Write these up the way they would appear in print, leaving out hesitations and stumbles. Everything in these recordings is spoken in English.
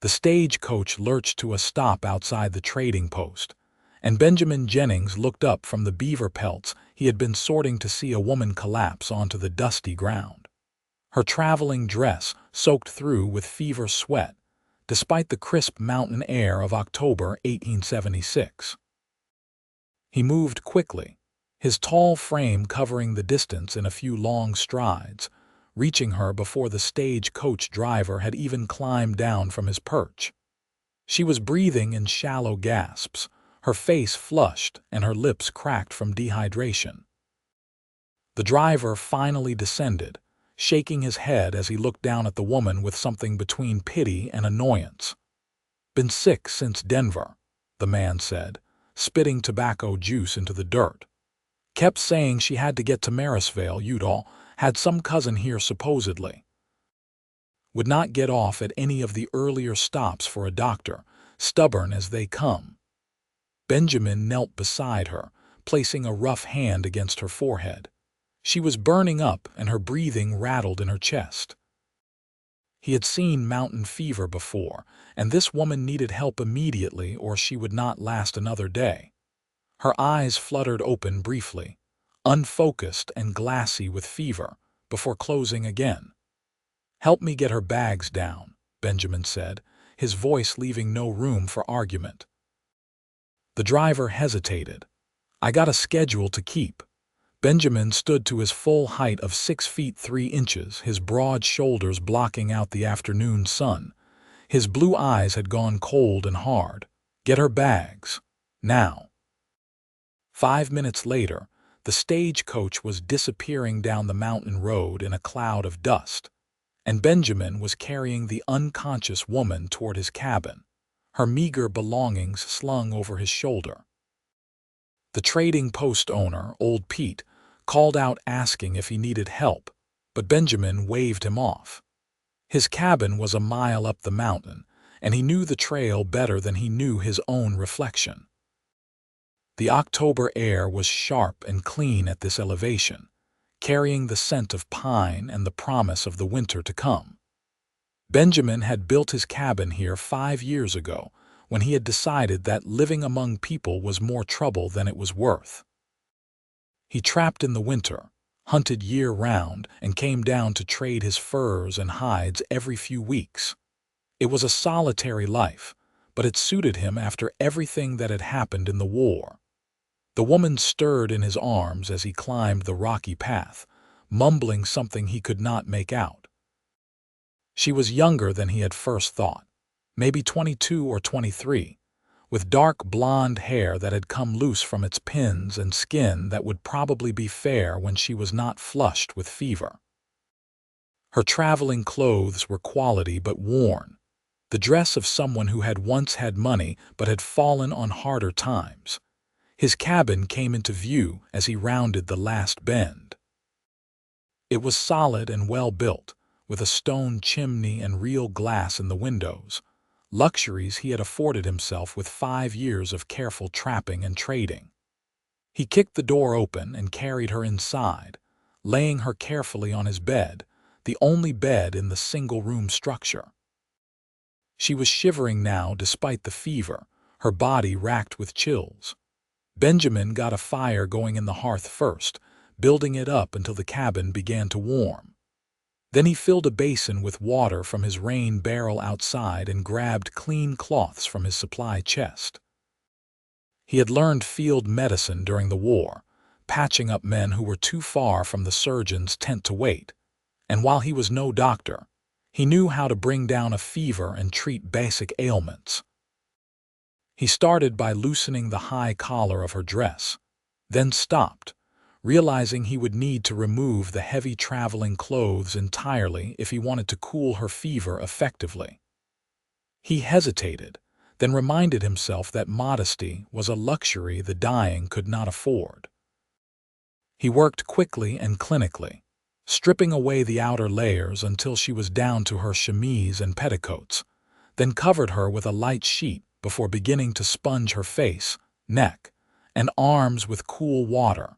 The stagecoach lurched to a stop outside the trading post, and Benjamin Jennings looked up from the beaver pelts he had been sorting to see a woman collapse onto the dusty ground. Her traveling dress soaked through with fever sweat, despite the crisp mountain air of October 1876. He moved quickly, his tall frame covering the distance in a few long strides, reaching her before the stagecoach driver had even climbed down from his perch. She was breathing in shallow gasps, her face flushed and her lips cracked from dehydration. The driver finally descended, shaking his head as he looked down at the woman with something between pity and annoyance. "Been sick since Denver," the man said, spitting tobacco juice into the dirt. "Kept saying she had to get to Marysville, Utah, had some cousin here supposedly. Would not get off at any of the earlier stops for a doctor, stubborn as they come." Benjamin knelt beside her, placing a rough hand against her forehead. She was burning up and her breathing rattled in her chest. He had seen mountain fever before, and this woman needed help immediately or she would not last another day. Her eyes fluttered open briefly, unfocused and glassy with fever, before closing again. "Help me get her bags down," Benjamin said, his voice leaving no room for argument. The driver hesitated. "I got a schedule to keep." Benjamin stood to his full height of 6 feet 3 inches, his broad shoulders blocking out the afternoon sun. His blue eyes had gone cold and hard. "Get her bags. Now." 5 minutes later, the stagecoach was disappearing down the mountain road in a cloud of dust, and Benjamin was carrying the unconscious woman toward his cabin, her meager belongings slung over his shoulder. The trading post owner, old Pete, called out asking if he needed help, but Benjamin waved him off. His cabin was a mile up the mountain, and he knew the trail better than he knew his own reflection. The October air was sharp and clean at this elevation, carrying the scent of pine and the promise of the winter to come. Benjamin had built his cabin here 5 years ago, when he had decided that living among people was more trouble than it was worth. He trapped in the winter, hunted year-round, and came down to trade his furs and hides every few weeks. It was a solitary life, but it suited him after everything that had happened in the war. The woman stirred in his arms as he climbed the rocky path, mumbling something he could not make out. She was younger than he had first thought, maybe 22 or 23, with dark blonde hair that had come loose from its pins and skin that would probably be fair when she was not flushed with fever. Her traveling clothes were quality but worn, the dress of someone who had once had money but had fallen on harder times. His cabin came into view as he rounded the last bend. It was solid and well built, with a stone chimney and real glass in the windows, luxuries he had afforded himself with 5 years of careful trapping and trading. He kicked the door open and carried her inside, laying her carefully on his bed, the only bed in the single-room structure. She was shivering now despite the fever, her body racked with chills. Benjamin got a fire going in the hearth first, building it up until the cabin began to warm. Then he filled a basin with water from his rain barrel outside and grabbed clean cloths from his supply chest. He had learned field medicine during the war, patching up men who were too far from the surgeon's tent to wait, and while he was no doctor, he knew how to bring down a fever and treat basic ailments. He started by loosening the high collar of her dress, then stopped, realizing he would need to remove the heavy traveling clothes entirely if he wanted to cool her fever effectively. He hesitated, then reminded himself that modesty was a luxury the dying could not afford. He worked quickly and clinically, stripping away the outer layers until she was down to her chemise and petticoats, then covered her with a light sheet before beginning to sponge her face, neck, and arms with cool water.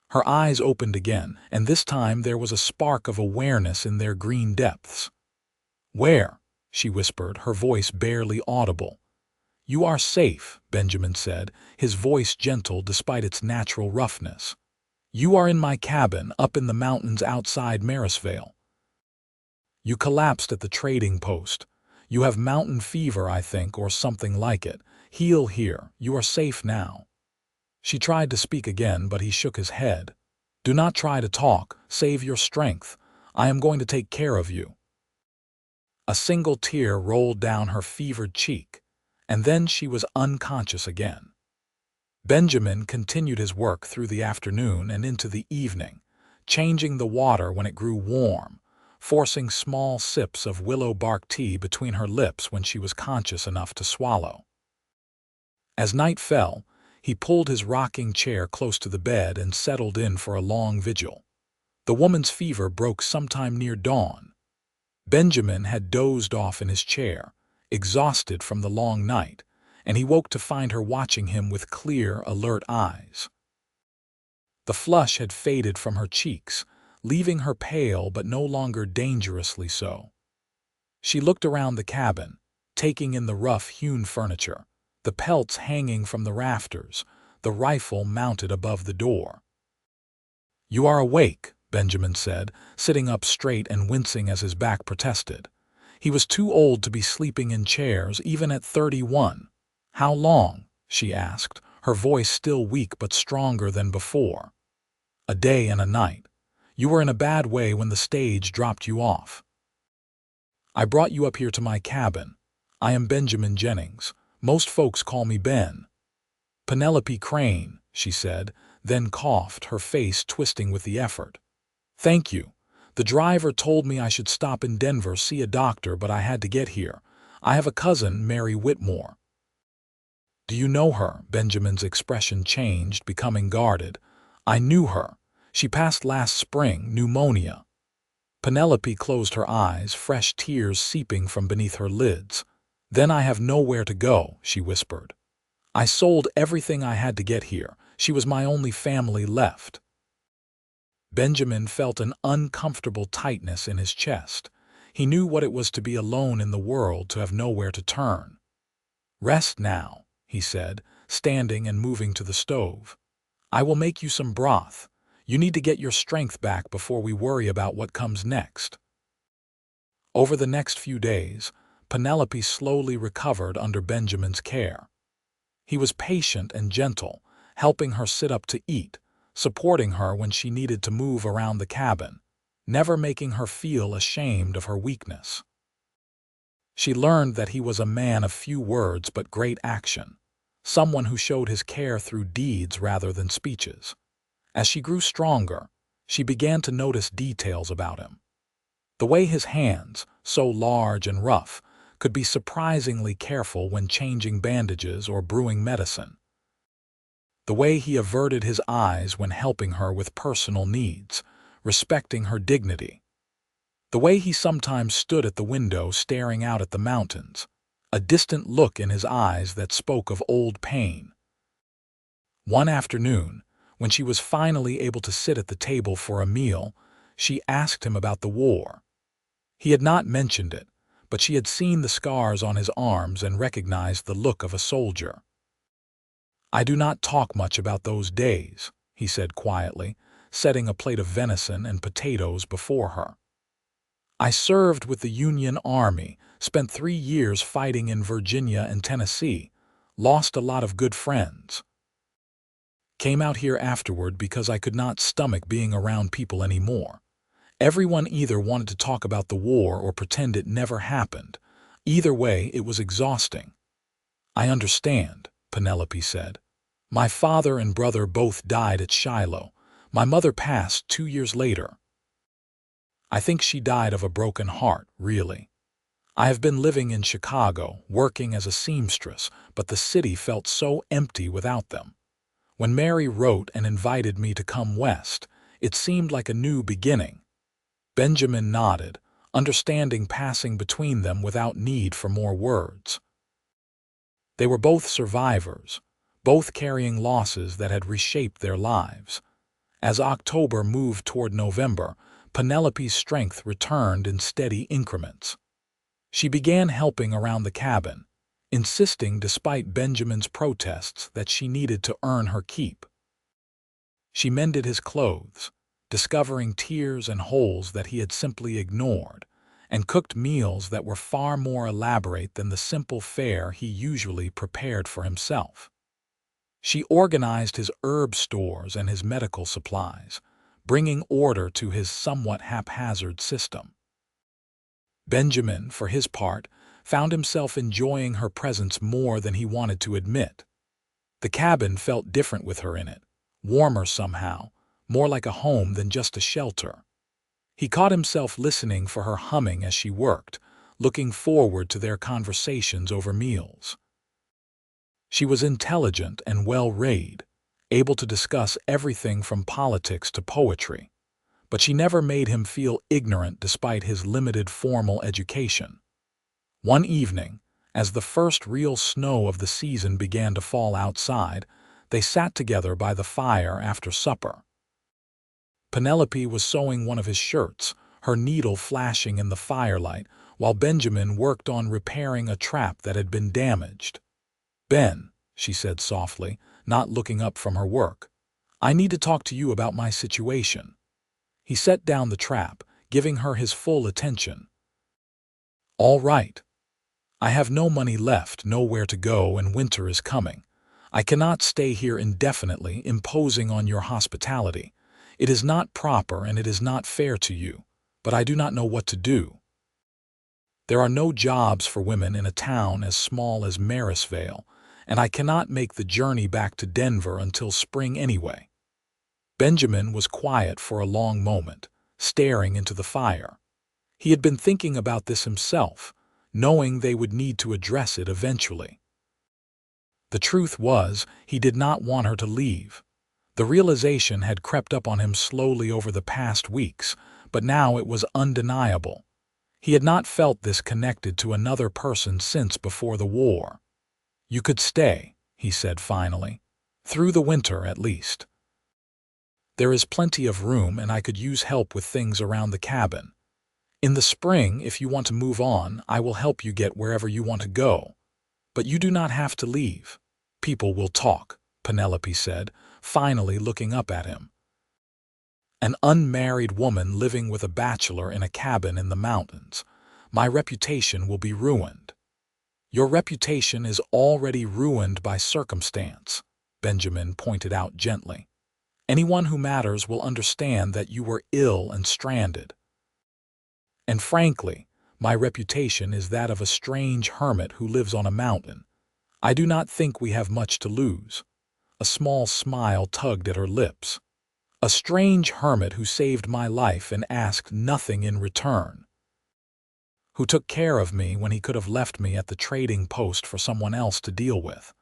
Her eyes opened again, and this time there was a spark of awareness in their green depths. "Where?" she whispered, her voice barely audible. "You are safe," Benjamin said, his voice gentle despite its natural roughness. "You are in my cabin up in the mountains outside Marysvale. You collapsed at the trading post. You have mountain fever, I think, or something like it. Heal here. You are safe now." She tried to speak again, but he shook his head. "Do not try to talk. Save your strength. I am going to take care of you." A single tear rolled down her fevered cheek, and then she was unconscious again. Benjamin continued his work through the afternoon and into the evening, changing the water when it grew warm, forcing small sips of willow bark tea between her lips when she was conscious enough to swallow. As night fell, he pulled his rocking chair close to the bed and settled in for a long vigil. The woman's fever broke sometime near dawn. Benjamin had dozed off in his chair, exhausted from the long night, and he woke to find her watching him with clear, alert eyes. The flush had faded from her cheeks, leaving her pale but no longer dangerously so. She looked around the cabin, taking in the rough-hewn furniture, the pelts hanging from the rafters, the rifle mounted above the door. "You are awake," Benjamin said, sitting up straight and wincing as his back protested. He was too old to be sleeping in chairs, even at 31. "How long?" she asked, her voice still weak but stronger than before. "A day and a night. You were in a bad way when the stage dropped you off. I brought you up here to my cabin. I am Benjamin Jennings. Most folks call me Ben." "Penelope Crane," she said, then coughed, her face twisting with the effort. "Thank you. The driver told me I should stop in Denver, see a doctor, but I had to get here. I have a cousin, Mary Whitmore." "Do you know her?" Benjamin's expression changed, becoming guarded. "I knew her. She passed last spring, pneumonia." Penelope closed her eyes, fresh tears seeping from beneath her lids. "Then I have nowhere to go," she whispered. "I sold everything I had to get here. She was my only family left." Benjamin felt an uncomfortable tightness in his chest. He knew what it was to be alone in the world, to have nowhere to turn. "Rest now," he said, standing and moving to the stove. "I will make you some broth. You need to get your strength back before we worry about what comes next." Over the next few days, Penelope slowly recovered under Benjamin's care. He was patient and gentle, helping her sit up to eat, supporting her when she needed to move around the cabin, never making her feel ashamed of her weakness. She learned that he was a man of few words but great action, someone who showed his care through deeds rather than speeches. As she grew stronger, she began to notice details about him. The way his hands, so large and rough, could be surprisingly careful when changing bandages or brewing medicine. The way he averted his eyes when helping her with personal needs, respecting her dignity. The way he sometimes stood at the window staring out at the mountains, a distant look in his eyes that spoke of old pain. One afternoon, when she was finally able to sit at the table for a meal, she asked him about the war. He had not mentioned it, but she had seen the scars on his arms and recognized the look of a soldier. "I do not talk much about those days," he said quietly, setting a plate of venison and potatoes before her. "I served with the Union Army, spent 3 years fighting in Virginia and Tennessee, lost a lot of good friends. Came out here afterward because I could not stomach being around people anymore. Everyone either wanted to talk about the war or pretend it never happened. Either way, it was exhausting." "I understand," Penelope said. "My father and brother both died at Shiloh. My mother passed 2 years later. I think she died of a broken heart, really. I have been living in Chicago, working as a seamstress, but the city felt so empty without them. When Mary wrote and invited me to come west, it seemed like a new beginning." Benjamin nodded, understanding passing between them without need for more words. They were both survivors, both carrying losses that had reshaped their lives. As October moved toward November, Penelope's strength returned in steady increments. She began helping around the cabin, insisting despite Benjamin's protests that she needed to earn her keep. She mended his clothes, discovering tears and holes that he had simply ignored, and cooked meals that were far more elaborate than the simple fare he usually prepared for himself. She organized his herb stores and his medical supplies, bringing order to his somewhat haphazard system. Benjamin, for his part, found himself enjoying her presence more than he wanted to admit. The cabin felt different with her in it, warmer somehow, more like a home than just a shelter. He caught himself listening for her humming as she worked, looking forward to their conversations over meals. She was intelligent and well-read, able to discuss everything from politics to poetry, but she never made him feel ignorant despite his limited formal education. One evening, as the first real snow of the season began to fall outside, they sat together by the fire after supper. Penelope was sewing one of his shirts, her needle flashing in the firelight, while Benjamin worked on repairing a trap that had been damaged. "Ben," she said softly, not looking up from her work, "I need to talk to you about my situation." He set down the trap, giving her his full attention. "All right. I have no money left, nowhere to go, and winter is coming. I cannot stay here indefinitely, imposing on your hospitality. It is not proper and it is not fair to you, but I do not know what to do. There are no jobs for women in a town as small as Marysvale, and I cannot make the journey back to Denver until spring anyway." Benjamin was quiet for a long moment, staring into the fire. He had been thinking about this himself, knowing they would need to address it eventually. The truth was, he did not want her to leave. The realization had crept up on him slowly over the past weeks, but now it was undeniable. He had not felt this connected to another person since before the war. "You could stay," he said finally. "Through the winter, at least. There is plenty of room and I could use help with things around the cabin. In the spring, if you want to move on, I will help you get wherever you want to go. But you do not have to leave. People will talk," Penelope said, finally looking up at him. "An unmarried woman living with a bachelor in a cabin in the mountains. My reputation will be ruined." "Your reputation is already ruined by circumstance," Benjamin pointed out gently. "Anyone who matters will understand that you were ill and stranded. And frankly, my reputation is that of a strange hermit who lives on a mountain. I do not think we have much to lose." A small smile tugged at her lips. "A strange hermit who saved my life and asked nothing in return. Who took care of me when he could have left me at the trading post for someone else to deal with.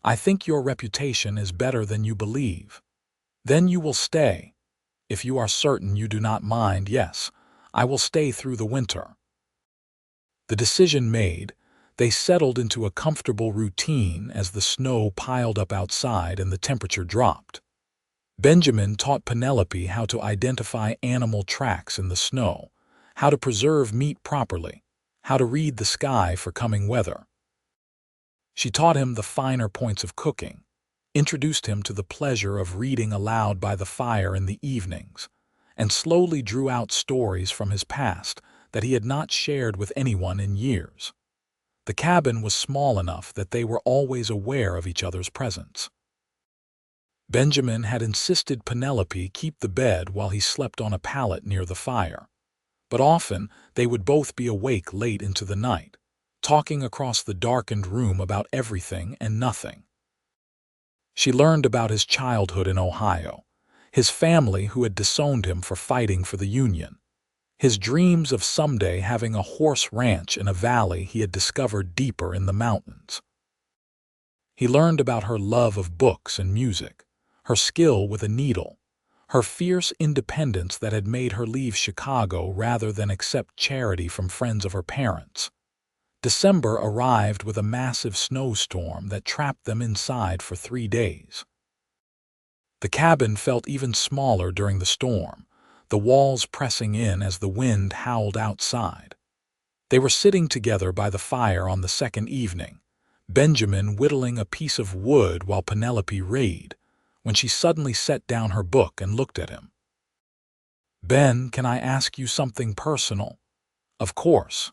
I think your reputation is better than you believe. Then you will stay. If you are certain you do not mind, yes, I will stay through the winter." The decision made, they settled into a comfortable routine as the snow piled up outside and the temperature dropped. Benjamin taught Penelope how to identify animal tracks in the snow, how to preserve meat properly, how to read the sky for coming weather. She taught him the finer points of cooking, introduced him to the pleasure of reading aloud by the fire in the evenings, and slowly drew out stories from his past that he had not shared with anyone in years. The cabin was small enough that they were always aware of each other's presence. Benjamin had insisted Penelope keep the bed while he slept on a pallet near the fire, but often they would both be awake late into the night, talking across the darkened room about everything and nothing. She learned about his childhood in Ohio, his family who had disowned him for fighting for the Union, his dreams of someday having a horse ranch in a valley he had discovered deeper in the mountains. He learned about her love of books and music, her skill with a needle, her fierce independence that had made her leave Chicago rather than accept charity from friends of her parents. December arrived with a massive snowstorm that trapped them inside for 3 days. The cabin felt even smaller during the storm, the walls pressing in as the wind howled outside. They were sitting together by the fire on the second evening, Benjamin whittling a piece of wood while Penelope read, when she suddenly set down her book and looked at him. "Ben, can I ask you something personal?" "Of course."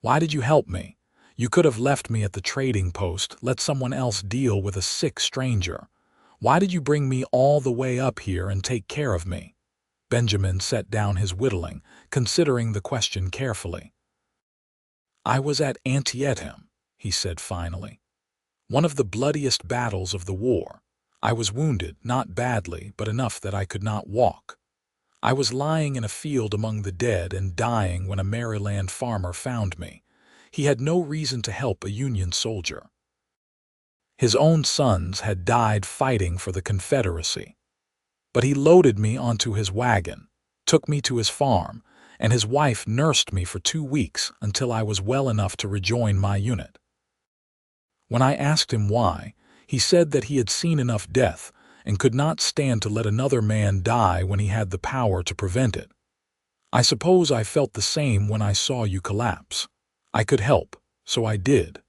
"Why did you help me? You could have left me at the trading post, let someone else deal with a sick stranger. Why did you bring me all the way up here and take care of me?" Benjamin set down his whittling, considering the question carefully. "I was at Antietam," he said finally. "One of the bloodiest battles of the war. I was wounded, not badly, but enough that I could not walk. I was lying in a field among the dead and dying when a Maryland farmer found me. He had no reason to help a Union soldier. His own sons had died fighting for the Confederacy. But he loaded me onto his wagon, took me to his farm, and his wife nursed me for 2 weeks until I was well enough to rejoin my unit. When I asked him why, he said that he had seen enough death and could not stand to let another man die when he had the power to prevent it. I suppose I felt the same when I saw you collapse. I could help, so I did."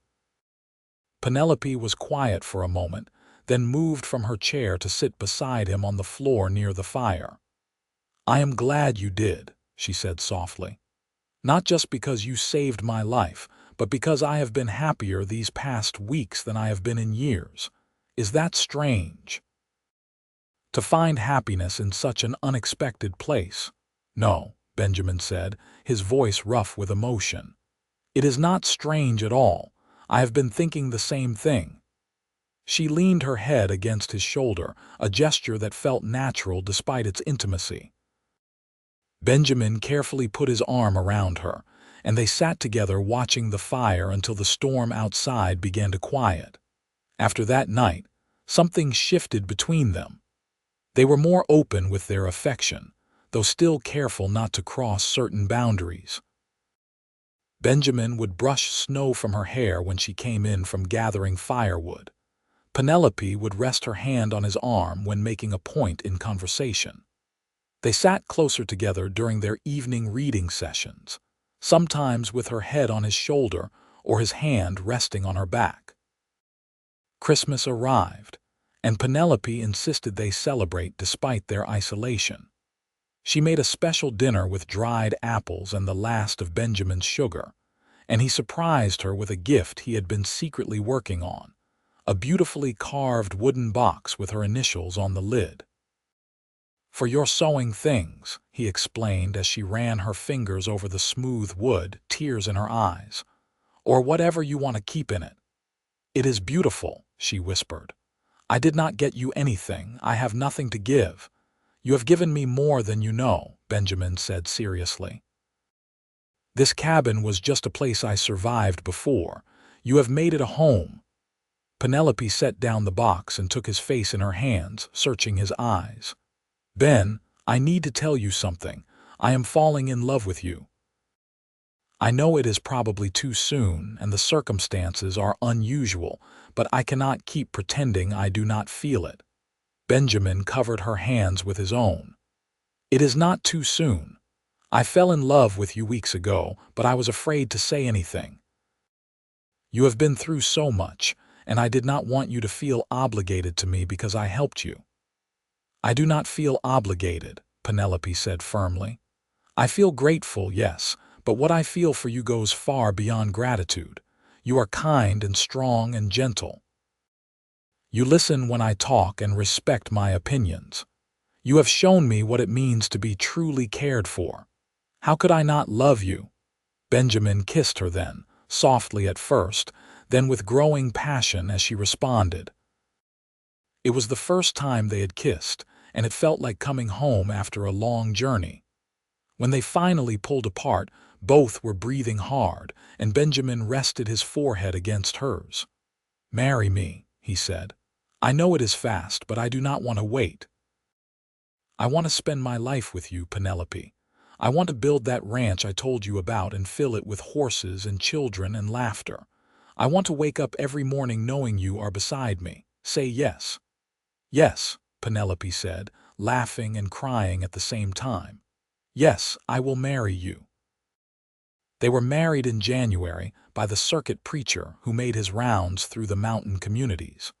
Penelope was quiet for a moment, then moved from her chair to sit beside him on the floor near the fire. "I am glad you did," she said softly. "Not just because you saved my life, but because I have been happier these past weeks than I have been in years. Is that strange? To find happiness in such an unexpected place?" "No," Benjamin said, his voice rough with emotion. "It is not strange at all. I have been thinking the same thing." She leaned her head against his shoulder, a gesture that felt natural despite its intimacy. Benjamin carefully put his arm around her, and they sat together watching the fire until the storm outside began to quiet. After that night, something shifted between them. They were more open with their affection, though still careful not to cross certain boundaries. Benjamin would brush snow from her hair when she came in from gathering firewood. Penelope would rest her hand on his arm when making a point in conversation. They sat closer together during their evening reading sessions, sometimes with her head on his shoulder or his hand resting on her back. Christmas arrived, and Penelope insisted they celebrate despite their isolation. She made a special dinner with dried apples and the last of Benjamin's sugar, and he surprised her with a gift he had been secretly working on, a beautifully carved wooden box with her initials on the lid. "For your sewing things," he explained as she ran her fingers over the smooth wood, tears in her eyes, "or whatever you want to keep in it." "It is beautiful," she whispered. "I did not get you anything. I have nothing to give." "You have given me more than you know," Benjamin said seriously. "This cabin was just a place I survived before. You have made it a home." Penelope set down the box and took his face in her hands, searching his eyes. "Ben, I need to tell you something. I am falling in love with you. I know it is probably too soon and the circumstances are unusual, but I cannot keep pretending I do not feel it." Benjamin covered her hands with his own. "It is not too soon. I fell in love with you weeks ago, but I was afraid to say anything. You have been through so much, and I did not want you to feel obligated to me because I helped you." "I do not feel obligated," Penelope said firmly. "I feel grateful, yes, but what I feel for you goes far beyond gratitude. You are kind and strong and gentle. You listen when I talk and respect my opinions. You have shown me what it means to be truly cared for. How could I not love you?" Benjamin kissed her then, softly at first, then with growing passion as she responded. It was the first time they had kissed, and it felt like coming home after a long journey. When they finally pulled apart, both were breathing hard, and Benjamin rested his forehead against hers. "Marry me," he said. "I know it is fast, but I do not want to wait. I want to spend my life with you, Penelope. I want to build that ranch I told you about and fill it with horses and children and laughter. I want to wake up every morning knowing you are beside me. Say yes." "Yes," Penelope said, laughing and crying at the same time. "Yes, I will marry you." They were married in January by the circuit preacher who made his rounds through the mountain communities.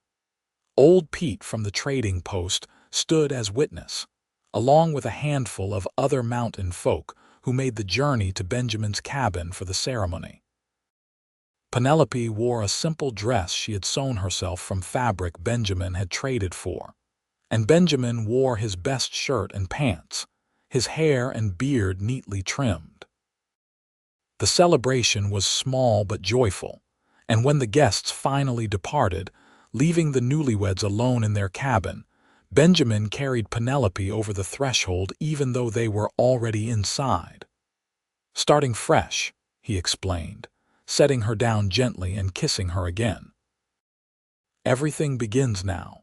Old Pete from the trading post stood as witness, along with a handful of other mountain folk who made the journey to Benjamin's cabin for the ceremony. Penelope wore a simple dress she had sewn herself from fabric Benjamin had traded for, and Benjamin wore his best shirt and pants, his hair and beard neatly trimmed. The celebration was small but joyful, and when the guests finally departed, leaving the newlyweds alone in their cabin, Benjamin carried Penelope over the threshold even though they were already inside. "Starting fresh," he explained, setting her down gently and kissing her again. "Everything begins now."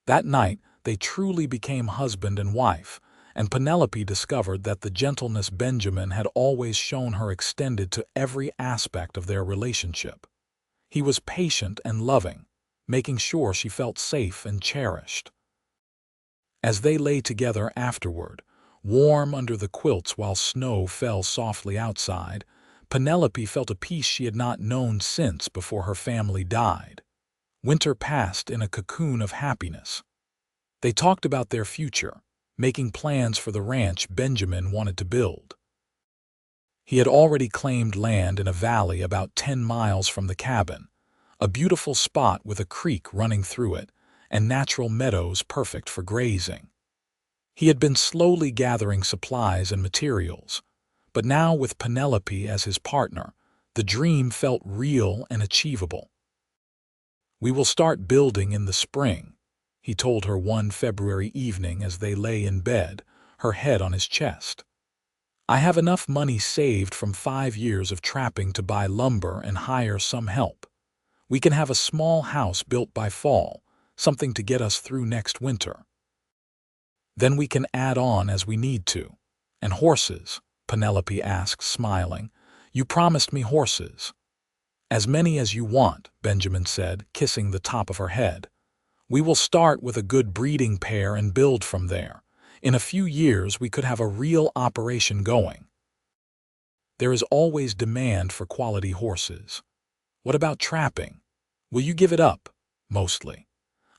That night, they truly became husband and wife, and Penelope discovered that the gentleness Benjamin had always shown her extended to every aspect of their relationship. He was patient and loving, making sure she felt safe and cherished. As they lay together afterward, warm under the quilts while snow fell softly outside, Penelope felt a peace she had not known since before her family died. Winter passed in a cocoon of happiness. They talked about their future, making plans for the ranch Benjamin wanted to build. He had already claimed land in a valley about 10 miles from the cabin, a beautiful spot with a creek running through it and natural meadows perfect for grazing. He had been slowly gathering supplies and materials, but now with Penelope as his partner, the dream felt real and achievable. "We will start building in the spring," he told her one February evening as they lay in bed, her head on his chest. "I have enough money saved from 5 years of trapping to buy lumber and hire some help. We can have a small house built by fall, something to get us through next winter. Then we can add on as we need to." "And horses?" Penelope asked, smiling. "You promised me horses." "As many as you want," Benjamin said, kissing the top of her head. "We will start with a good breeding pair and build from there. In a few years we could have a real operation going." "There is always demand for quality horses." "What about trapping? Will you give it up?" "Mostly.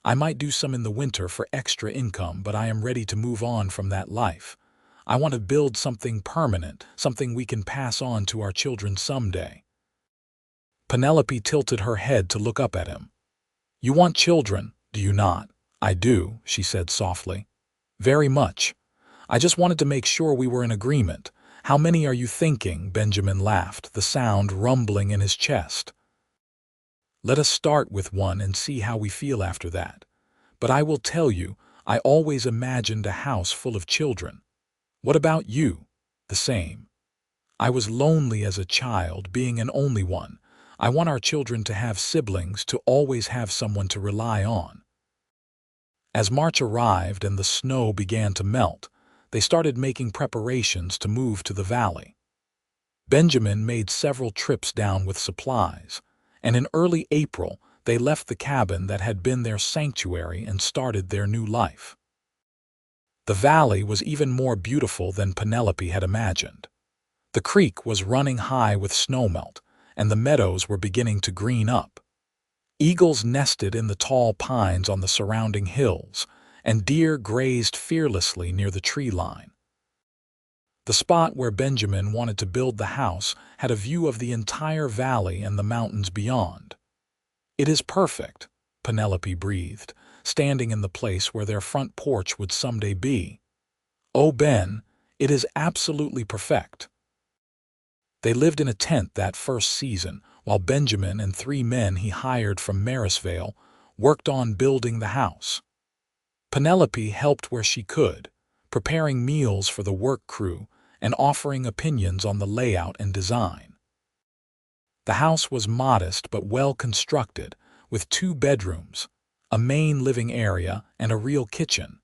I might do some in the winter for extra income, but I am ready to move on from that life. I want to build something permanent, something we can pass on to our children someday." Penelope tilted her head to look up at him. "You want children, do you not?" "I do," she said softly. "Very much. I just wanted to make sure we were in agreement. How many are you thinking?" Benjamin laughed, the sound rumbling in his chest. "Let us start with one and see how we feel after that. But I will tell you, I always imagined a house full of children." "What about you?" "The same. I was lonely as a child, being an only one. I want our children to have siblings, to always have someone to rely on." As March arrived and the snow began to melt, they started making preparations to move to the valley. Benjamin made several trips down with supplies, and in early April they left the cabin that had been their sanctuary and started their new life. The valley was even more beautiful than Penelope had imagined. The creek was running high with snowmelt, and the meadows were beginning to green up. Eagles nested in the tall pines on the surrounding hills, and deer grazed fearlessly near the tree line. The spot where Benjamin wanted to build the house had a view of the entire valley and the mountains beyond. "It is perfect," Penelope breathed, standing in the place where their front porch would someday be. "Oh, Ben, it is absolutely perfect." They lived in a tent that first season, while Benjamin and 3 men he hired from Marysvale worked on building the house. Penelope helped where she could, preparing meals for the work crew and offering opinions on the layout and design. The house was modest but well constructed, with 2 bedrooms, a main living area, and a real kitchen.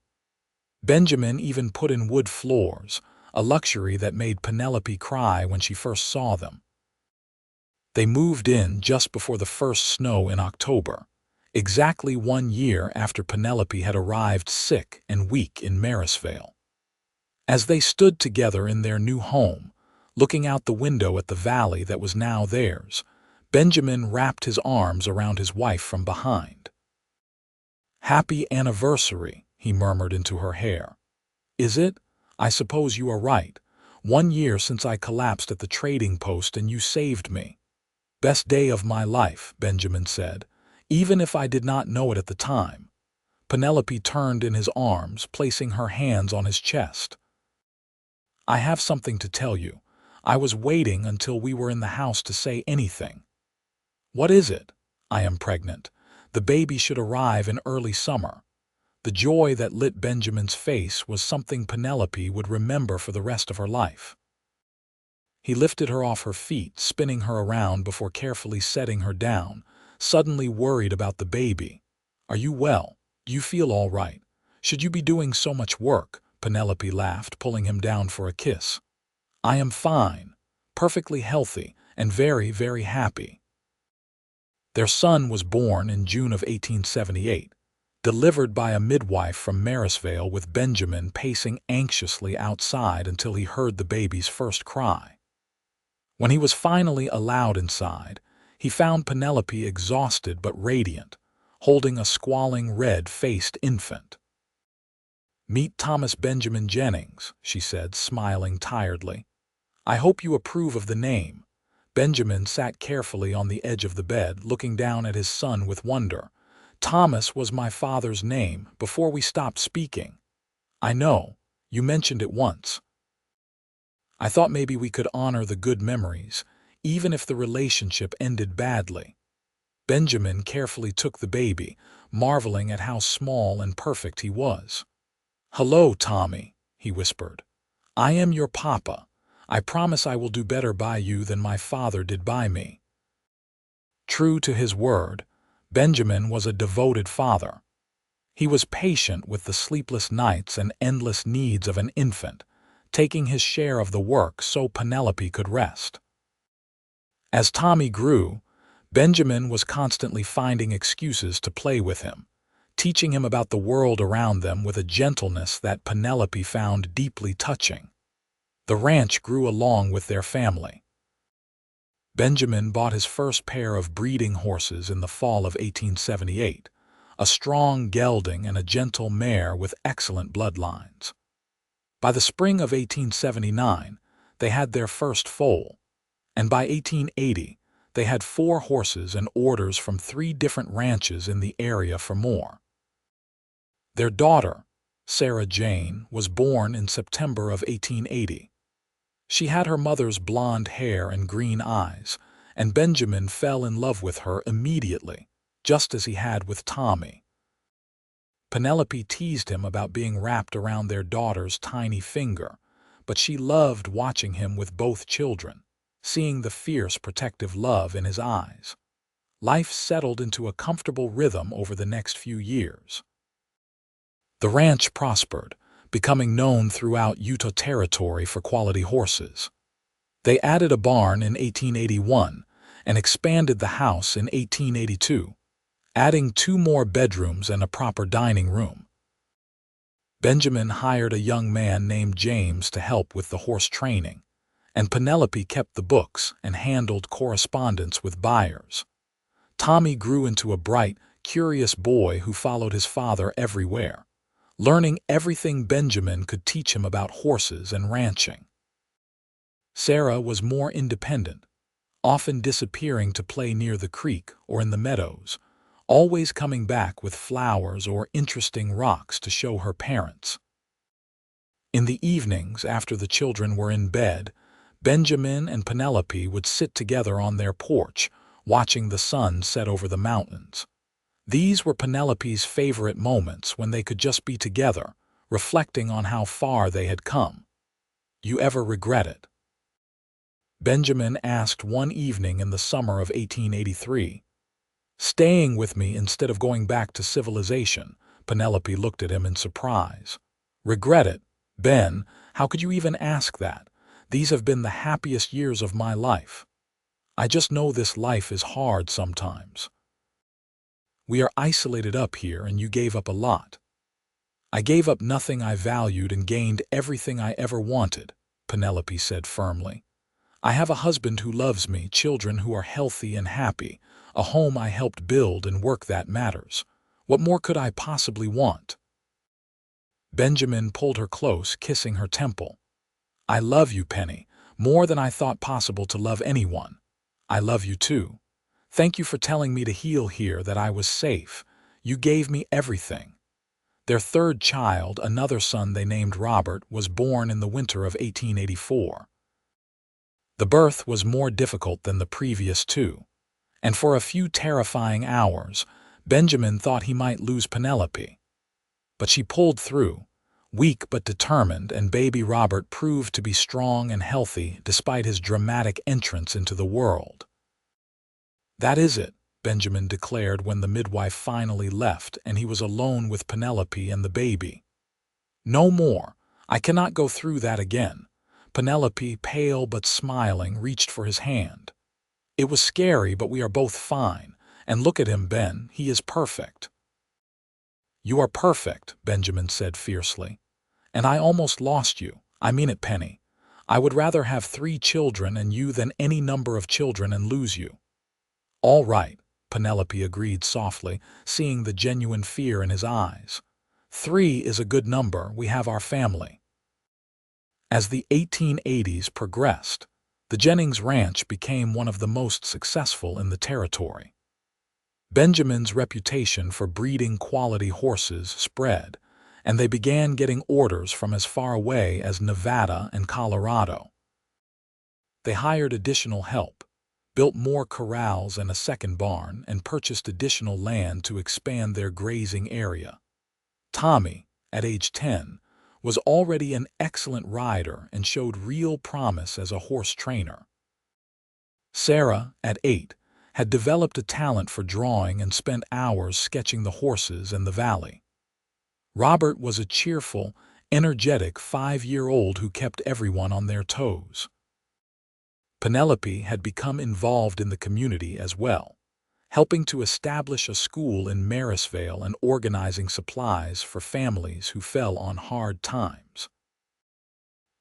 Benjamin even put in wood floors, a luxury that made Penelope cry when she first saw them. They moved in just before the first snow in October, exactly 1 year after Penelope had arrived sick and weak in Marysvale. As they stood together in their new home, Looking out the window at the valley that was now theirs, Benjamin wrapped his arms around his wife from behind. "Happy anniversary," he murmured into her hair. "Is it? I suppose you are right. 1 year since I collapsed at the trading post and you saved me." "Best day of my life," Benjamin said, "even if I did not know it at the time." Penelope turned in his arms, placing her hands on his chest. "I have something to tell you. I was waiting until we were in the house to say anything." "What is it?" "I am pregnant. The baby should arrive in early summer." The joy that lit Benjamin's face was something Penelope would remember for the rest of her life. He lifted her off her feet, spinning her around before carefully setting her down, suddenly worried about the baby. "Are you well? Do you feel all right? Should you be doing so much work?" Penelope laughed, pulling him down for a kiss. "I am fine, perfectly healthy, and very, very happy." Their son was born in June of 1878, delivered by a midwife from Marysville, with Benjamin pacing anxiously outside until he heard the baby's first cry. When he was finally allowed inside, he found Penelope exhausted but radiant, holding a squalling red-faced infant. "Meet Thomas Benjamin Jennings," she said, smiling tiredly. "I hope you approve of the name." Benjamin sat carefully on the edge of the bed, looking down at his son with wonder. "Thomas was my father's name before we stopped speaking." "I know. You mentioned it once. I thought maybe we could honor the good memories, even if the relationship ended badly." Benjamin carefully took the baby, marveling at how small and perfect he was. "Hello, Tommy," he whispered. "I am your papa. I promise I will do better by you than my father did by me." True to his word, Benjamin was a devoted father. He was patient with the sleepless nights and endless needs of an infant, taking his share of the work so Penelope could rest. As Tommy grew, Benjamin was constantly finding excuses to play with him, teaching him about the world around them with a gentleness that Penelope found deeply touching. The ranch grew along with their family. Benjamin bought his first pair of breeding horses in the fall of 1878, a strong gelding and a gentle mare with excellent bloodlines. By the spring of 1879, they had their first foal, and by 1880, they had 4 horses and orders from 3 different ranches in the area for more. Their daughter, Sarah Jane, was born in September of 1880. She had her mother's blonde hair and green eyes, and Benjamin fell in love with her immediately, just as he had with Tommy. Penelope teased him about being wrapped around their daughter's tiny finger, but she loved watching him with both children, seeing the fierce protective love in his eyes. Life settled into a comfortable rhythm over the next few years. The ranch prospered, becoming known throughout Utah Territory for quality horses. They added a barn in 1881 and expanded the house in 1882, adding 2 more bedrooms and a proper dining room. Benjamin hired a young man named James to help with the horse training, and Penelope kept the books and handled correspondence with buyers. Tommy grew into a bright, curious boy who followed his father everywhere, learning everything Benjamin could teach him about horses and ranching. Sarah was more independent, often disappearing to play near the creek or in the meadows, always coming back with flowers or interesting rocks to show her parents. In the evenings, after the children were in bed, Benjamin and Penelope would sit together on their porch, watching the sun set over the mountains. These were Penelope's favorite moments, when they could just be together, reflecting on how far they had come. "You ever regret it?" Benjamin asked one evening in the summer of 1883. "Staying with me instead of going back to civilization." Penelope looked at him in surprise. "Regret it? Ben, how could you even ask that? These have been the happiest years of my life. I just know this life is hard sometimes. We are isolated up here, and you gave up a lot." "I gave up nothing I valued and gained everything I ever wanted," Penelope said firmly. I have a husband who loves me, children who are healthy and happy, a home I helped build and work that matters. What more could I possibly want? Benjamin pulled her close, kissing her temple. I love you, Penny, more than I thought possible to love anyone. I love you too. Thank you for telling me to heal here, that I was safe. You gave me everything. Their third child, another son they named Robert, was born in the winter of 1884. The birth was more difficult than the previous two, and for a few terrifying hours, Benjamin thought he might lose Penelope. But she pulled through, weak but determined, and baby Robert proved to be strong and healthy despite his dramatic entrance into the world. That is it, Benjamin declared when the midwife finally left and he was alone with Penelope and the baby. No more. I cannot go through that again. Penelope, pale but smiling, reached for his hand. It was scary, but we are both fine. And look at him, Ben. He is perfect. You are perfect, Benjamin said fiercely. And I almost lost you. I mean it, Penny. I would rather have 3 children and you than any number of children and lose you. All right, Penelope agreed softly, seeing the genuine fear in his eyes. 3 is a good number. We have our family. As the 1880s progressed, the Jennings ranch became one of the most successful in the territory. Benjamin's reputation for breeding quality horses spread, and they began getting orders from as far away as Nevada and Colorado. They hired additional help, built more corrals and a second barn, and purchased additional land to expand their grazing area. Tommy, at age 10, was already an excellent rider and showed real promise as a horse trainer. Sarah, at 8, had developed a talent for drawing and spent hours sketching the horses and the valley. Robert was a cheerful, energetic 5-year-old who kept everyone on their toes. Penelope had become involved in the community as well, helping to establish a school in Marysville and organizing supplies for families who fell on hard times.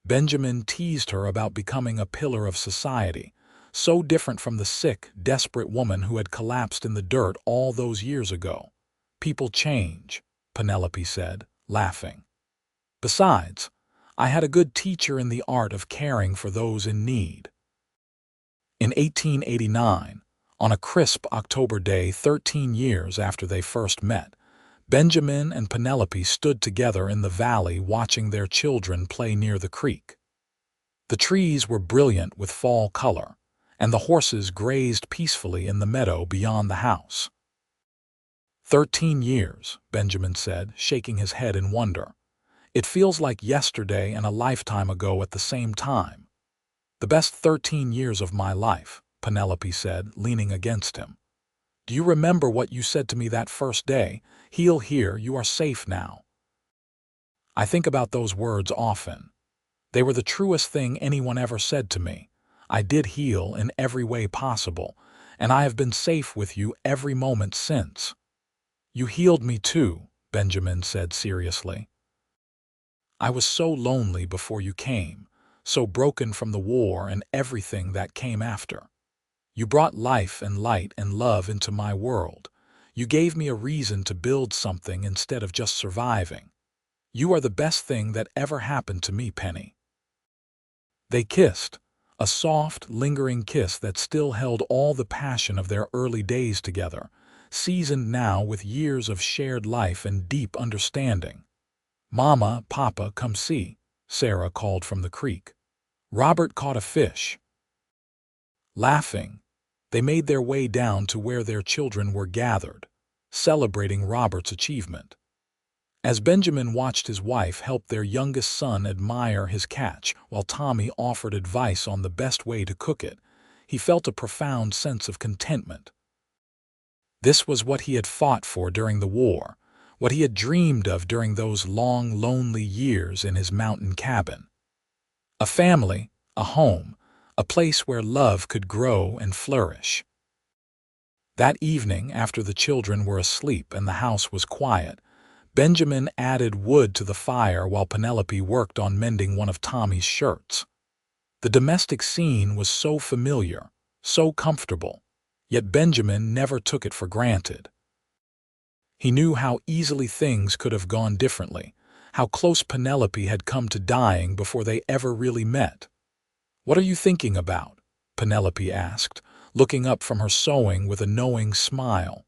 Benjamin teased her about becoming a pillar of society, so different from the sick, desperate woman who had collapsed in the dirt all those years ago. People change, Penelope said, laughing. Besides, I had a good teacher in the art of caring for those in need. In 1889, on a crisp October day 13 years after they first met, Benjamin and Penelope stood together in the valley watching their children play near the creek. The trees were brilliant with fall color, and the horses grazed peacefully in the meadow beyond the house. 13 years, Benjamin said, shaking his head in wonder. It feels like yesterday and a lifetime ago at the same time. The best 13 years of my life, Penelope said, leaning against him. Do you remember what you said to me that first day? Heal here, you are safe now. I think about those words often. They were the truest thing anyone ever said to me. I did heal in every way possible, and I have been safe with you every moment since. You healed me too, Benjamin said seriously. I was so lonely before you came, so broken from the war and everything that came after. You brought life and light and love into my world. You gave me a reason to build something instead of just surviving. You are the best thing that ever happened to me, Penny. They kissed, a soft, lingering kiss that still held all the passion of their early days together, seasoned now with years of shared life and deep understanding. Mama, Papa, come see, Sarah called from the creek. Robert caught a fish. Laughing, they made their way down to where their children were gathered, celebrating Robert's achievement. As Benjamin watched his wife help their youngest son admire his catch while Tommy offered advice on the best way to cook it, he felt a profound sense of contentment. This was what he had fought for during the war, what he had dreamed of during those long, lonely years in his mountain cabin. A family, a home, a place where love could grow and flourish. That evening, after the children were asleep and the house was quiet, Benjamin added wood to the fire while Penelope worked on mending one of Tommy's shirts. The domestic scene was so familiar, so comfortable, yet Benjamin never took it for granted. He knew how easily things could have gone differently, how close Penelope had come to dying before they ever really met. "What are you thinking about?" Penelope asked, looking up from her sewing with a knowing smile.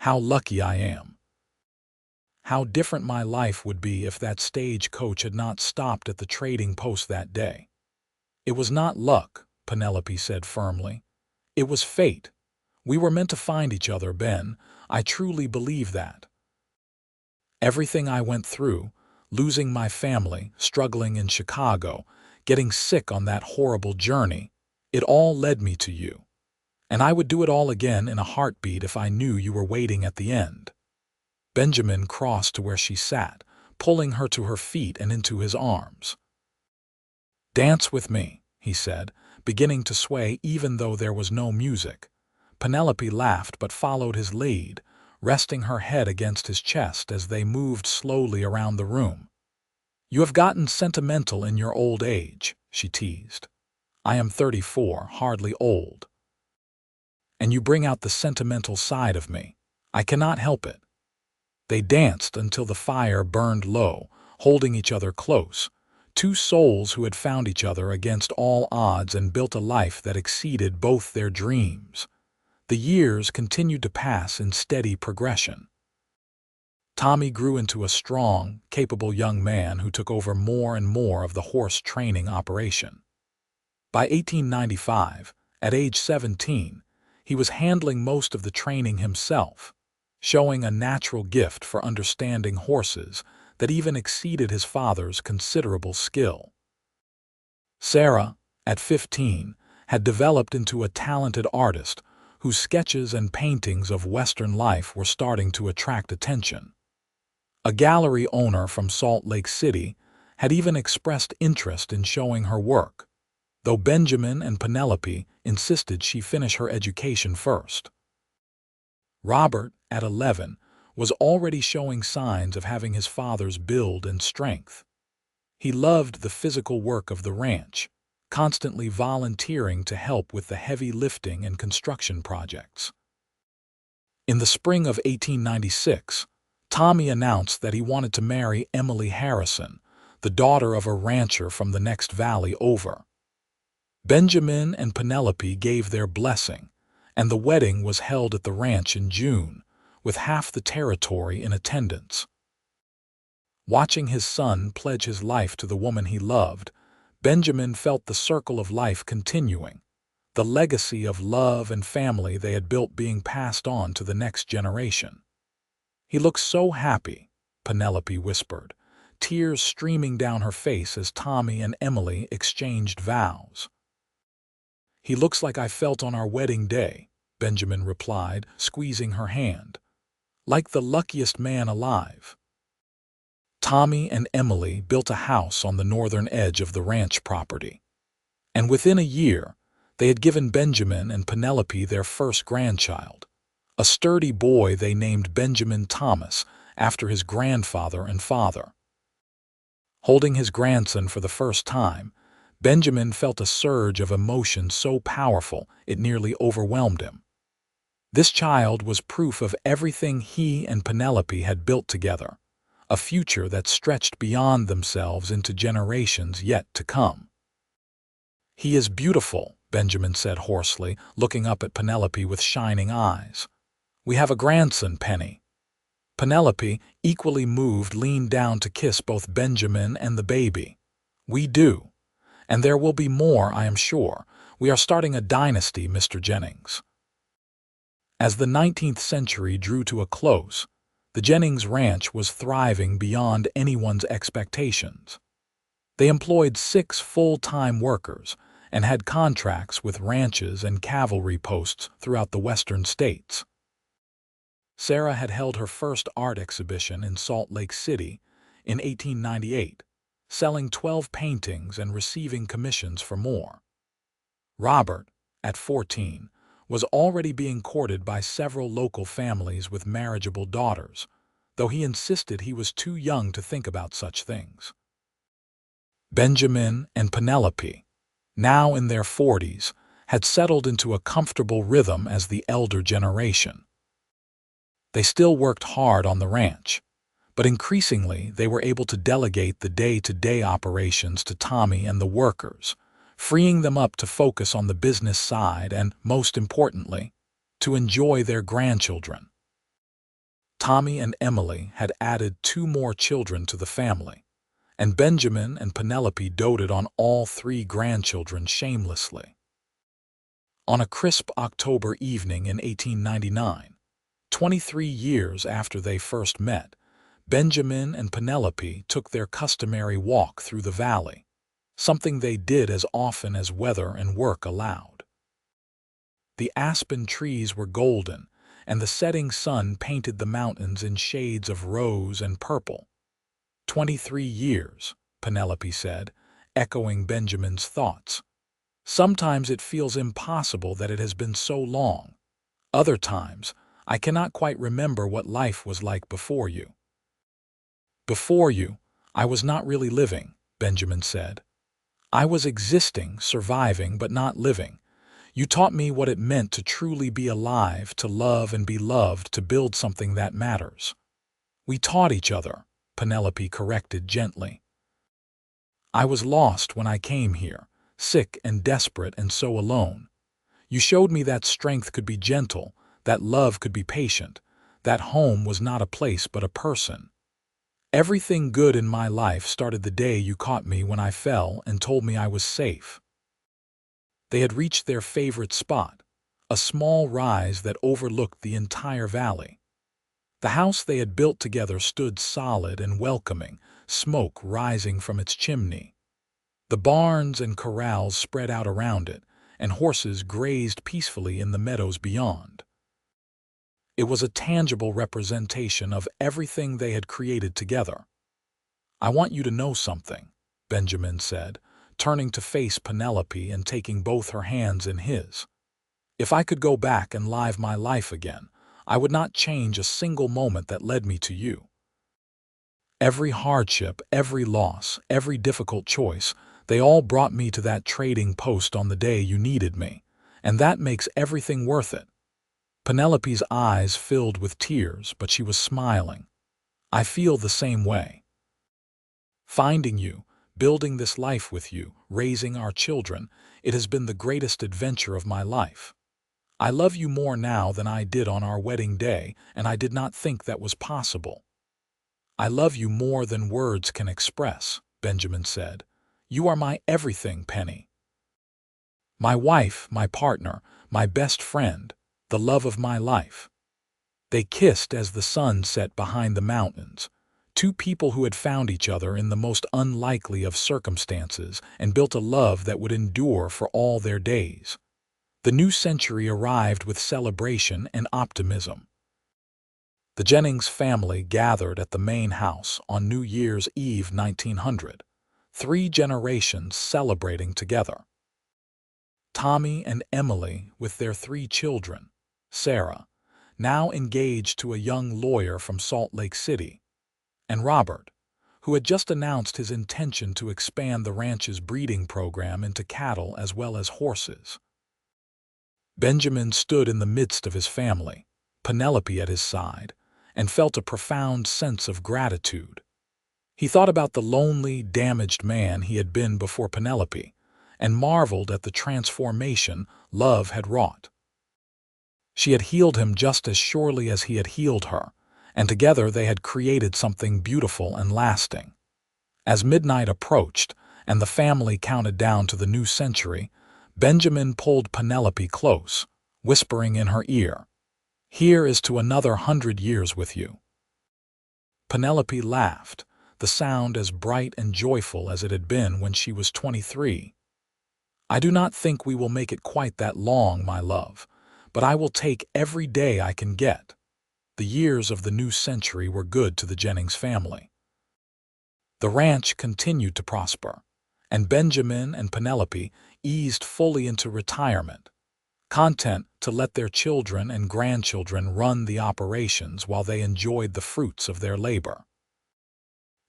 "How lucky I am. How different my life would be if that stagecoach had not stopped at the trading post that day." "It was not luck," Penelope said firmly. "It was fate. We were meant to find each other, Ben. I truly believe that. Everything I went through, losing my family, struggling in Chicago, getting sick on that horrible journey, it all led me to you. And I would do it all again in a heartbeat if I knew you were waiting at the end." Benjamin crossed to where she sat, pulling her to her feet and into his arms. "Dance with me," he said, beginning to sway even though there was no music. Penelope laughed but followed his lead, resting her head against his chest as they moved slowly around the room. "You have gotten sentimental in your old age," she teased. "I am 34, hardly old. And you bring out the sentimental side of me. I cannot help it." They danced until the fire burned low, holding each other close, two souls who had found each other against all odds and built a life that exceeded both their dreams. The years continued to pass in steady progression. Tommy grew into a strong, capable young man who took over more and more of the horse training operation. By 1895, at age 17, he was handling most of the training himself, showing a natural gift for understanding horses that even exceeded his father's considerable skill. Sarah, at 15, had developed into a talented artist whose sketches and paintings of Western life were starting to attract attention. A gallery owner from Salt Lake City had even expressed interest in showing her work, though Benjamin and Penelope insisted she finish her education first. Robert, at 11, was already showing signs of having his father's build and strength. He loved the physical work of the ranch, constantly volunteering to help with the heavy lifting and construction projects. In the spring of 1896, Tommy announced that he wanted to marry Emily Harrison, the daughter of a rancher from the next valley over. Benjamin and Penelope gave their blessing, and the wedding was held at the ranch in June, with half the territory in attendance. Watching his son pledge his life to the woman he loved, Benjamin felt the circle of life continuing, the legacy of love and family they had built being passed on to the next generation. "He looks so happy," Penelope whispered, tears streaming down her face as Tommy and Emily exchanged vows. "He looks like I felt on our wedding day," Benjamin replied, squeezing her hand. "Like the luckiest man alive." Tommy and Emily built a house on the northern edge of the ranch property, and within a year, they had given Benjamin and Penelope their first grandchild, a sturdy boy they named Benjamin Thomas after his grandfather and father. Holding his grandson for the first time, Benjamin felt a surge of emotion so powerful it nearly overwhelmed him. This child was proof of everything he and Penelope had built together, a future that stretched beyond themselves into generations yet to come. "He is beautiful," Benjamin said hoarsely, looking up at Penelope with shining eyes. "We have a grandson, Penny." Penelope, equally moved, leaned down to kiss both Benjamin and the baby. "We do. And there will be more, I am sure. We are starting a dynasty, Mr. Jennings." As the 19th century drew to a close, the Jennings ranch was thriving beyond anyone's expectations. They employed 6 full-time workers and had contracts with ranches and cavalry posts throughout the western states. Sarah had held her first art exhibition in Salt Lake City in 1898, selling 12 paintings and receiving commissions for more. Robert, at 14, was already being courted by several local families with marriageable daughters, though he insisted he was too young to think about such things. Benjamin and Penelope. now in their 40s, had settled into a comfortable rhythm as the elder generation. They still worked hard on the ranch, but increasingly they were able to delegate the day-to-day operations to Tommy and the workers, freeing them up to focus on the business side and, most importantly, to enjoy their grandchildren. Tommy and Emily had added 2 more children to the family, and Benjamin and Penelope doted on all 3 grandchildren shamelessly. On a crisp October evening in 1899, 23 years after they first met, Benjamin and Penelope took their customary walk through the valley, something they did as often as weather and work allowed. The aspen trees were golden, and the setting sun painted the mountains in shades of rose and purple. 23 years, Penelope said, echoing Benjamin's thoughts. Sometimes it feels impossible that it has been so long. Other times, I cannot quite remember what life was like before you. Before you, I was not really living, Benjamin said. I was existing, surviving, but not living. You taught me what it meant to truly be alive, to love and be loved, to build something that matters. We taught each other, Penelope corrected gently. I was lost when I came here, sick and desperate and so alone. You showed me that strength could be gentle, that love could be patient, that home was not a place but a person. Everything good in my life started the day you caught me when I fell and told me I was safe. They had reached their favorite spot, a small rise that overlooked the entire valley. The house they had built together stood solid and welcoming, smoke rising from its chimney. The barns and corrals spread out around it, and horses grazed peacefully in the meadows beyond. It was a tangible representation of everything they had created together. I want you to know something, Benjamin said, turning to face Penelope and taking both her hands in his. If I could go back and live my life again, I would not change a single moment that led me to you. Every hardship, every loss, every difficult choice, they all brought me to that trading post on the day you needed me, and that makes everything worth it. Penelope's eyes filled with tears, but she was smiling. I feel the same way. Finding you, building this life with you, raising our children, it has been the greatest adventure of my life. I love you more now than I did on our wedding day, and I did not think that was possible. I love you more than words can express, Benjamin said. You are my everything, Penny. My wife, my partner, my best friend, the love of my life. They kissed as the sun set behind the mountains, 2 people who had found each other in the most unlikely of circumstances and built a love that would endure for all their days. The new century arrived with celebration and optimism. The Jennings family gathered at the main house on New Year's Eve 1900, 3 generations celebrating together. Tommy and Emily with their 3 children, Sarah, now engaged to a young lawyer from Salt Lake City, and Robert, who had just announced his intention to expand the ranch's breeding program into cattle as well as horses. Benjamin stood in the midst of his family, Penelope at his side, and felt a profound sense of gratitude. He thought about the lonely, damaged man he had been before Penelope, and marveled at the transformation love had wrought. She had healed him just as surely as he had healed her, and together they had created something beautiful and lasting. As midnight approached, and the family counted down to the new century, Benjamin pulled Penelope close, whispering in her ear, "Here is to another 100 years with you." Penelope laughed, the sound as bright and joyful as it had been when she was 23. "I do not think we will make it quite that long, my love, but I will take every day I can get." The years of the new century were good to the Jennings family. The ranch continued to prosper, and Benjamin and Penelope eased fully into retirement, content to let their children and grandchildren run the operations while they enjoyed the fruits of their labor.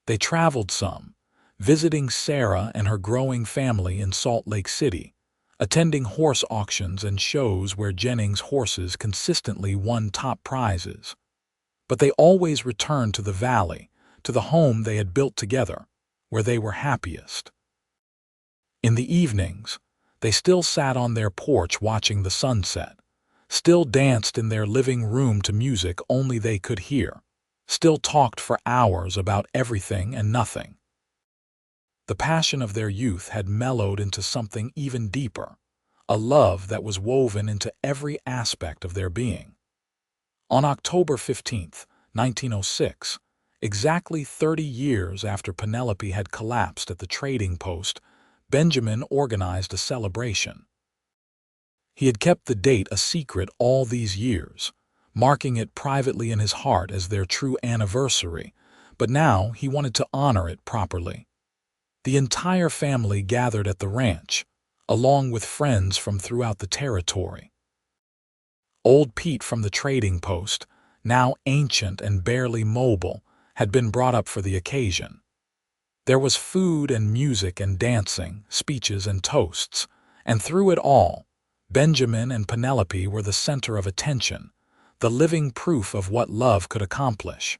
They traveled some, visiting Sarah and her growing family in Salt Lake City, attending horse auctions and shows where Jennings' horses consistently won top prizes. But they always returned to the valley, to the home they had built together, where they were happiest. In the evenings, they still sat on their porch watching the sunset, still danced in their living room to music only they could hear, still talked for hours about everything and nothing. The passion of their youth had mellowed into something even deeper, a love that was woven into every aspect of their being. On October 15th, 1906, exactly 30 years after Penelope had collapsed at the trading post, Benjamin organized a celebration. He had kept the date a secret all these years, marking it privately in his heart as their true anniversary, but now he wanted to honor it properly. The entire family gathered at the ranch, along with friends from throughout the territory. Old Pete from the trading post, now ancient and barely mobile, had been brought up for the occasion. There was food and music and dancing, speeches and toasts, and through it all, Benjamin and Penelope were the center of attention, the living proof of what love could accomplish.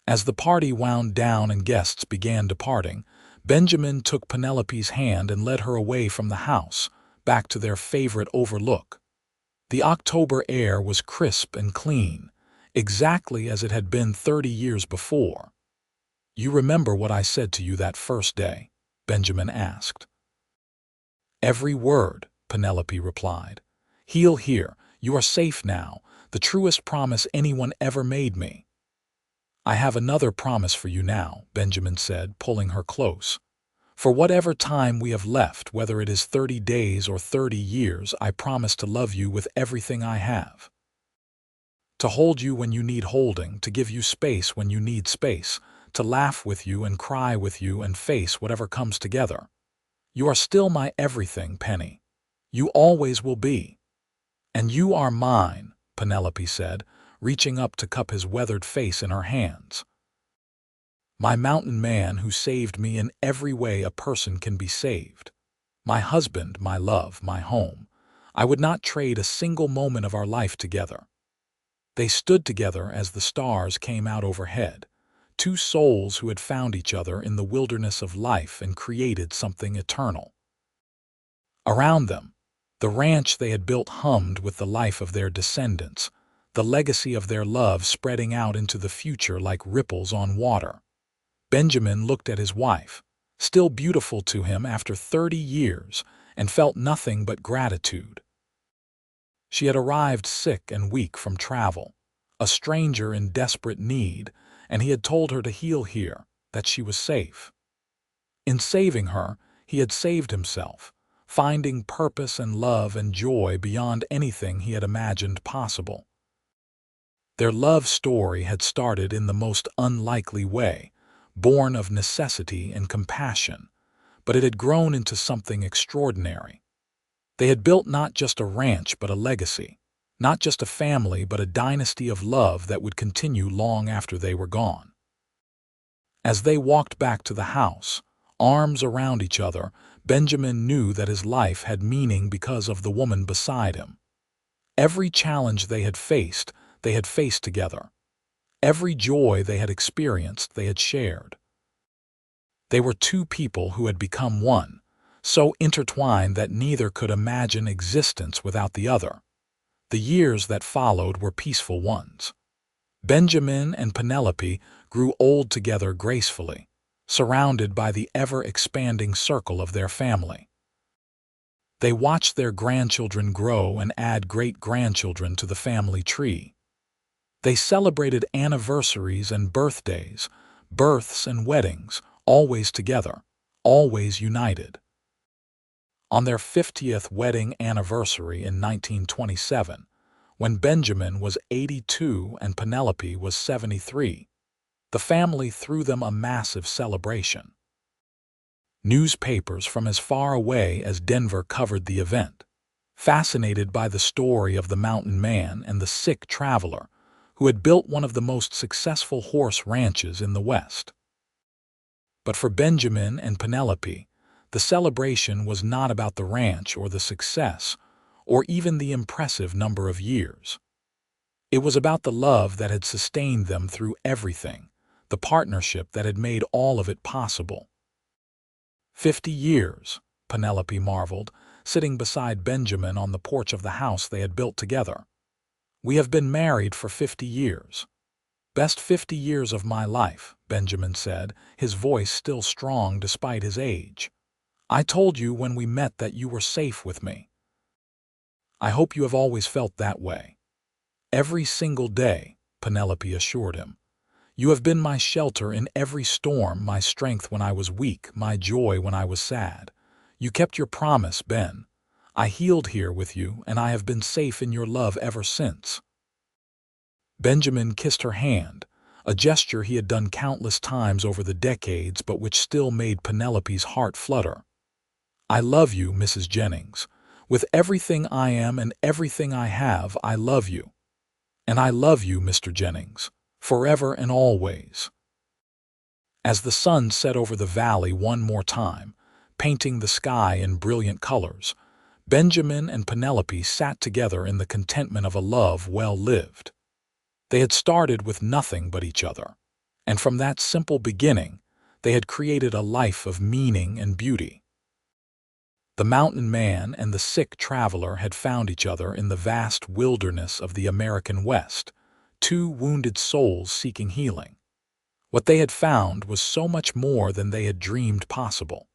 As the party wound down and guests began departing, Benjamin took Penelope's hand and led her away from the house, back to their favorite overlook. The October air was crisp and clean, exactly as it had been 30 years before. "You remember what I said to you that first day?" Benjamin asked. "Every word," Penelope replied. "Heel here, you are safe now, the truest promise anyone ever made me." "I have another promise for you now," Benjamin said, pulling her close. "For whatever time we have left, whether it is 30 days or 30 years, I promise to love you with everything I have. To hold you when you need holding, to give you space when you need space, to laugh with you and cry with you and face whatever comes together. You are still my everything, Penny. You always will be." "And you are mine," Penelope said, reaching up to cup his weathered face in her hands. "My mountain man who saved me in every way a person can be saved. My husband, my love, my home. I would not trade a single moment of our life together." They stood together as the stars came out overhead, two souls who had found each other in the wilderness of life and created something eternal. Around them, the ranch they had built hummed with the life of their descendants, the legacy of their love spreading out into the future like ripples on water. Benjamin looked at his wife, still beautiful to him after 30 years, and felt nothing but gratitude. She had arrived sick and weak from travel, a stranger in desperate need, and he had told her to heel here, that she was safe. In saving her, he had saved himself, finding purpose and love and joy beyond anything he had imagined possible. Their love story had started in the most unlikely way, born of necessity and compassion, but it had grown into something extraordinary. They had built not just a ranch but a legacy, not just a family but a dynasty of love that would continue long after they were gone. As they walked back to the house, arms around each other, Benjamin knew that his life had meaning because of the woman beside him. Every challenge they had faced together. Every joy they had experienced, they had shared. They were two people who had become one, so intertwined that neither could imagine existence without the other. The years that followed were peaceful ones. Benjamin and Penelope grew old together gracefully, surrounded by the ever-expanding circle of their family. They watched their grandchildren grow and add great-grandchildren to the family tree. They celebrated anniversaries and birthdays, births and weddings, always together, always united. On their 50th wedding anniversary in 1927, when Benjamin was 82 and Penelope was 73, the family threw them a massive celebration. Newspapers from as far away as Denver covered the event, fascinated by the story of the mountain man and the sick traveler who had built one of the most successful horse ranches in the West. But for Benjamin and Penelope, the celebration was not about the ranch or the success, or even the impressive number of years. It was about the love that had sustained them through everything, the partnership that had made all of it possible. 50 years, Penelope marveled, sitting beside Benjamin on the porch of the house they had built together. We have been married for 50 years. Best 50 years of my life, Benjamin said, his voice still strong despite his age. I told you when we met that you were safe with me. I hope you have always felt that way. Every single day, Penelope assured him. You have been my shelter in every storm, my strength when I was weak, my joy when I was sad. You kept your promise, Ben. I healed here with you, and I have been safe in your love ever since. Benjamin kissed her hand, a gesture he had done countless times over the decades but which still made Penelope's heart flutter. I love you, Mrs. Jennings. With everything I am and everything I have, I love you. And I love you, Mr. Jennings, forever and always. As the sun set over the valley one more time, painting the sky in brilliant colors, Benjamin and Penelope sat together in the contentment of a love well lived. They had started with nothing but each other, and from that simple beginning, they had created a life of meaning and beauty. The mountain man and the sick traveler had found each other in the vast wilderness of the American West, two wounded souls seeking healing. What they had found was so much more than they had dreamed possible.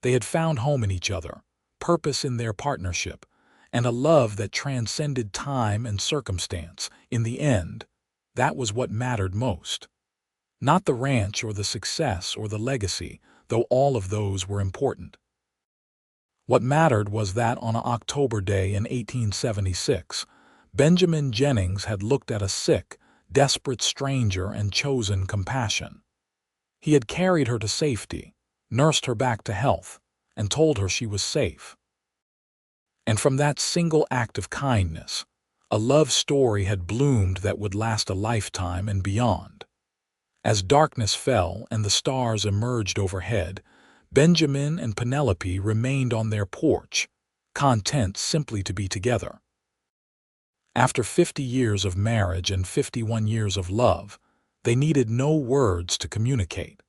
They had found home in each other, purpose in their partnership, and a love that transcended time and circumstance. In the end, that was what mattered most. Not the ranch or the success or the legacy, though all of those were important. What mattered was that on an October day in 1876, Benjamin Jennings had looked at a sick, desperate stranger and chosen compassion. He had carried her to safety, nursed her back to health, and told her she was safe. And from that single act of kindness, a love story had bloomed that would last a lifetime and beyond. As darkness fell and the stars emerged overhead, Benjamin and Penelope remained on their porch, content simply to be together. After 50 years of marriage and 51 years of love, they needed no words to communicate.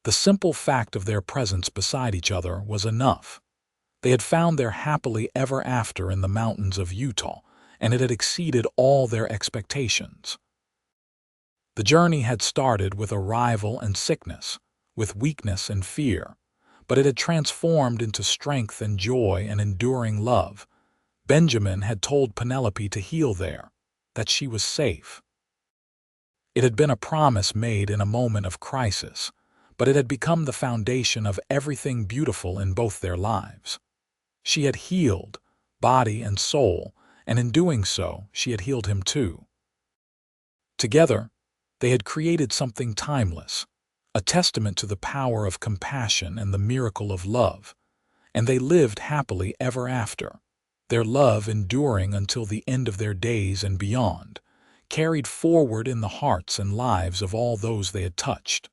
The simple fact of their presence beside each other was enough. They had found their happily ever after in the mountains of Utah, and it had exceeded all their expectations. The journey had started with arrival and sickness, with weakness and fear, but it had transformed into strength and joy and enduring love. Benjamin had told Penelope to heal there, that she was safe. It had been a promise made in a moment of crisis, but it had become the foundation of everything beautiful in both their lives. She had healed, body and soul, and in doing so, she had healed him too. Together, they had created something timeless, a testament to the power of compassion and the miracle of love, and they lived happily ever after, their love enduring until the end of their days and beyond, carried forward in the hearts and lives of all those they had touched.